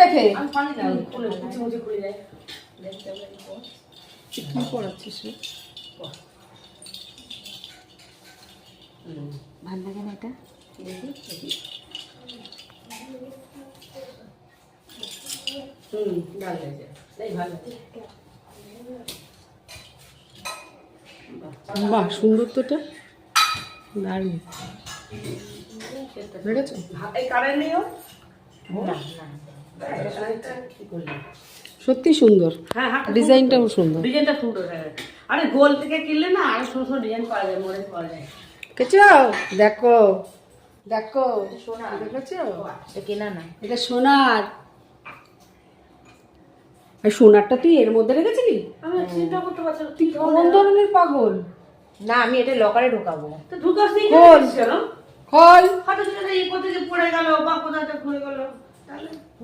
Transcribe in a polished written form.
রেখে আমি পানি দাও খুলে কুচি মুচি খুলে যায় দেখতে হবে কি পড়াচ্ছিস রে? ভালো লাগে না এটা? দেখি ভালো লাগছে এই ভালো লাগছে বাহ, সুন্দর তো এটা, দারুণ। দেখেছো? এই কারেন্ট নেই ওর না কি করলি সত্যি সুন্দর, হ্যাঁ হ্যাঁ ডিজাইনটাও সুন্দর। ডিজাইনটা সুন্দর হ্যাঁ আরে গোল থেকে কিনলে না আরো ছোট ছোট ডিজাইন পাওয়া যায় মডেল পাওয়া যায় দেখেছো? দেখো দেখো, সোনা দেখেছো? এটা কেনা না, এটা সোনার। আর সোনারটা তুই এর মধ্যে রেখেছিলি? আমি চিন্তা করতে পারছি না, তুই কোন ধরনের পাগল? না আমি এটা লকারে ঢোকাবো। তো ঢুকাস নি খোল। কেন খোল। হঠাৎ করে এই কোথা থেকে পড়ে গেল বা কোথাটা খুলে গেল তাহলে